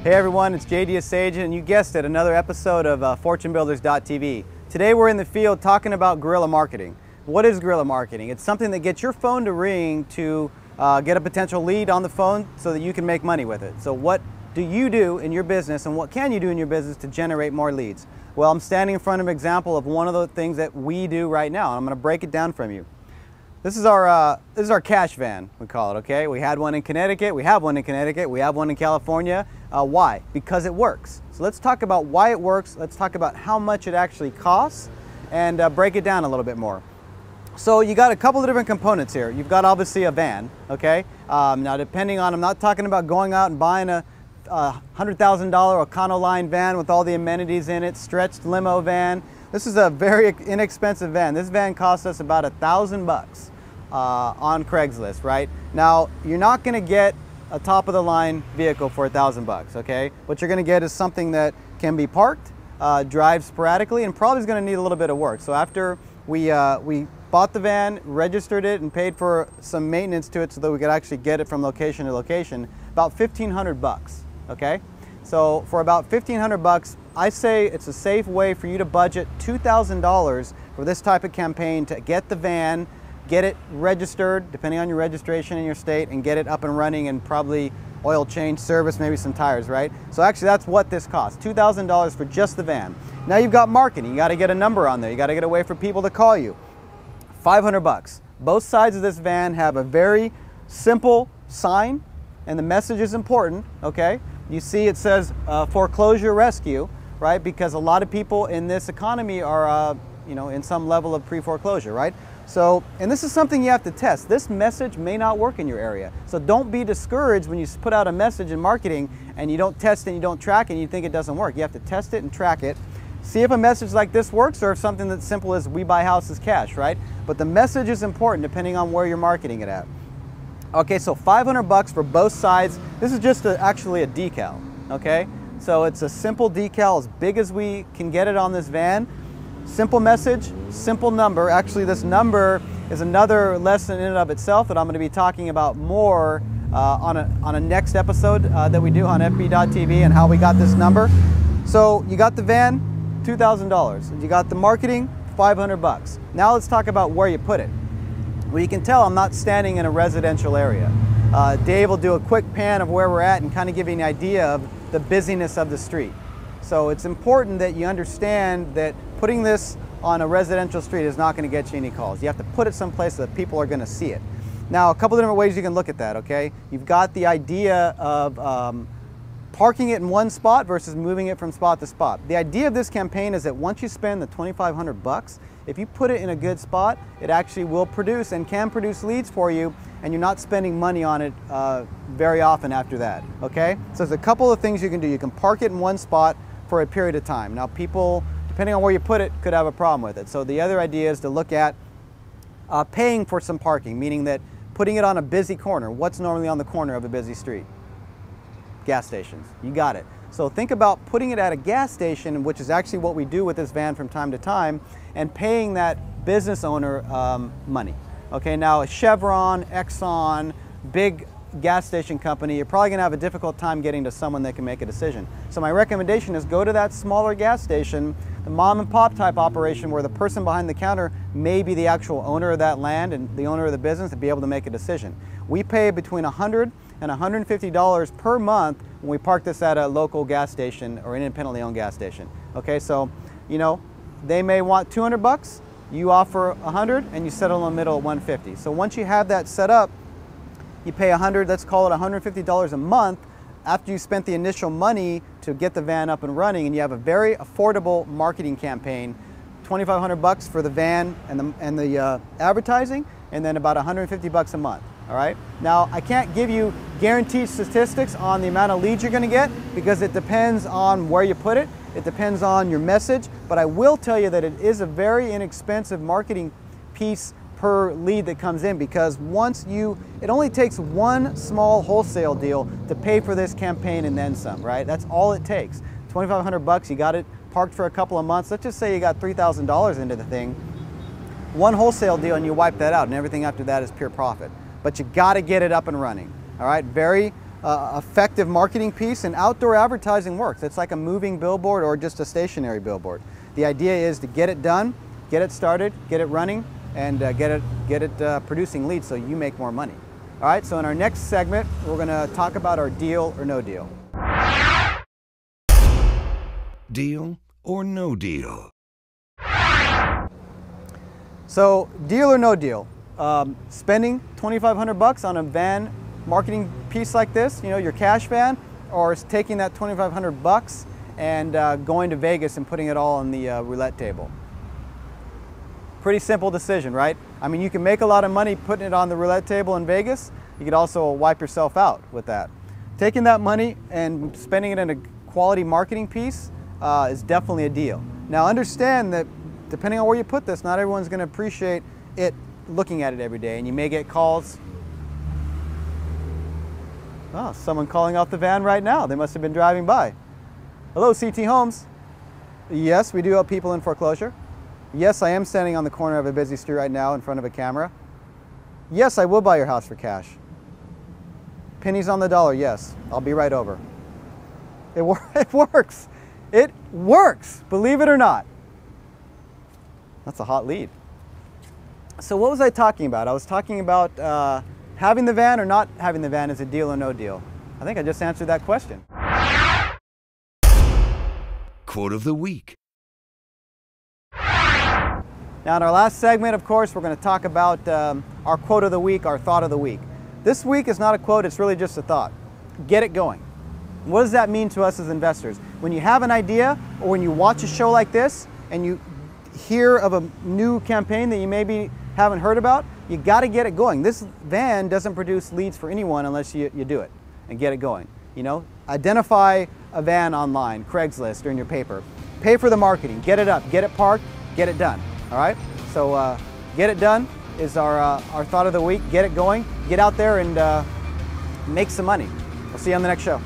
Hey everyone, it's JD Asajan, and you guessed it, another episode of FortuneBuilders.tv. Today we're in the field talking about guerrilla marketing. What is guerrilla marketing? It's something that gets your phone to ring to get a potential lead on the phone so that you can make money with it. So what do you do in your business, and what can you do in your business to generate more leads? Well, I'm standing in front of an example of one of the things that we do right now, and I'm going to break it down from you. This is our cash van, we call it, okay? We had one in Connecticut, we have one in Connecticut, we have one in California. Why? Because it works. So let's talk about why it works, let's talk about how much it actually costs, and break it down a little bit more. So you got a couple of different components here. You've got obviously a van, okay? Now depending on, I'm not talking about going out and buying a $100,000 Econoline van with all the amenities in it, stretched limo van. This is a very inexpensive van. This van cost us about $1,000 on Craigslist, right? Now, you're not gonna get a top of the line vehicle for $1,000, okay? What you're gonna get is something that can be parked, drive sporadically, and probably is gonna need a little bit of work. So after we bought the van, registered it, and paid for some maintenance to it so that we could actually get it from location to location, about $1,500, okay? So for about $1,500, I say it's a safe way for you to budget $2,000 for this type of campaign to get the van, get it registered, depending on your registration in your state, and get it up and running, and probably oil change, service, maybe some tires, right? So actually that's what this costs, $2,000 for just the van. Now you've got marketing, you gotta get a number on there, you gotta get a way for people to call you. $500. Both sides of this van have a very simple sign, and the message is important, okay? You see it says foreclosure rescue, right? Because a lot of people in this economy are in some level of pre-foreclosure, right? So, and this is something you have to test. This message may not work in your area. So don't be discouraged when you put out a message in marketing and you don't test it and you don't track it and you think it doesn't work. You have to test it and track it. See if a message like this works, or if something that's simple as we buy houses cash, right? But the message is important depending on where you're marketing it at. Okay, so $500 for both sides. This is just actually a decal, okay? So it's a simple decal, as big as we can get it on this van. Simple message, simple number. Actually, this number is another lesson in and of itself that I'm going to be talking about more on a next episode that we do on FB.tv, and how we got this number. So you got the van, $2,000. You got the marketing, $500. Now let's talk about where you put it. Well, you can tell I'm not standing in a residential area. Dave will do a quick pan of where we're at and kind of give you an idea of the busyness of the street. So it's important that you understand that putting this on a residential street is not going to get you any calls. You have to put it someplace so that people are going to see it. Now, a couple of different ways you can look at that, okay? You've got the idea of parking it in one spot versus moving it from spot to spot. The idea of this campaign is that once you spend the $2,500, if you put it in a good spot, it actually will produce and can produce leads for you, and you're not spending money on it very often after that, okay? So there's a couple of things you can do. You can park it in one spot for a period of time. Now people, depending on where you put it, could have a problem with it. So the other idea is to look at paying for some parking, meaning that putting it on a busy corner. What's normally on the corner of a busy street? Gas stations. You got it. So think about putting it at a gas station, which is actually what we do with this van from time to time, and paying that business owner money. Okay, now a Chevron, Exxon, big gas station company, you're probably going to have a difficult time getting to someone that can make a decision. So my recommendation is go to that smaller gas station, the mom and pop type operation, where the person behind the counter may be the actual owner of that land and the owner of the business, to be able to make a decision. We pay between $100 and $150 per month when we park this at a local gas station or independently owned gas station. Okay, so they may want $200, you offer $100, and you settle in the middle at $150. So once you have that set up, you pay $100, let's call it $150 a month after you spent the initial money to get the van up and running, and you have a very affordable marketing campaign. $2,500 for the van and the advertising, and then about $150 a month. All right. Now I can't give you guaranteed statistics on the amount of leads you're going to get, because it depends on where you put it. It depends on your message, but I will tell you that it is a very inexpensive marketing piece per lead that comes in, because it only takes one small wholesale deal to pay for this campaign and then some, right? That's all it takes. $2,500, you got it parked for a couple of months. Let's just say you got $3,000 into the thing. One wholesale deal and you wipe that out, and everything after that is pure profit. But you got to get it up and running. All right, very effective marketing piece, and outdoor advertising works. It's like a moving billboard or just a stationary billboard. The idea is to get it done, get it started, get it running, and get it producing leads so you make more money. All right, so in our next segment, we're going to talk about our deal or no deal. Deal or no deal? So, deal or no deal? Spending $2,500 on a van marketing piece like this, you know, your cash van, or taking that $2,500 and going to Vegas and putting it all on the roulette table. Pretty simple decision, right? I mean, you can make a lot of money putting it on the roulette table in Vegas. You could also wipe yourself out with that. Taking that money and spending it in a quality marketing piece is definitely a deal. Now understand that depending on where you put this, not everyone's going to appreciate it looking at it every day, and you may get calls. Oh, someone calling off the van right now. They must have been driving by. Hello, CT Homes. Yes, we do help people in foreclosure. Yes, I am standing on the corner of a busy street right now in front of a camera. Yes, I will buy your house for cash. Pennies on the dollar, yes. I'll be right over. It works. It works, believe it or not. That's a hot lead. So what was I talking about? I was talking about having the van or not having the van is a deal or no deal. I think I just answered that question. Quote of the week. Now in our last segment, of course, we're going to talk about our quote of the week, our thought of the week. This week is not a quote, it's really just a thought. Get it going. What does that mean to us as investors? When you have an idea or when you watch a show like this and you hear of a new campaign that you maybe haven't heard about, you got to get it going. This van doesn't produce leads for anyone unless you do it and get it going. You know, identify a van online, Craigslist, or in your paper. Pay for the marketing, get it up, get it parked, get it done. All right, so get it done is our thought of the week. Get it going, get out there and make some money. We'll see you on the next show.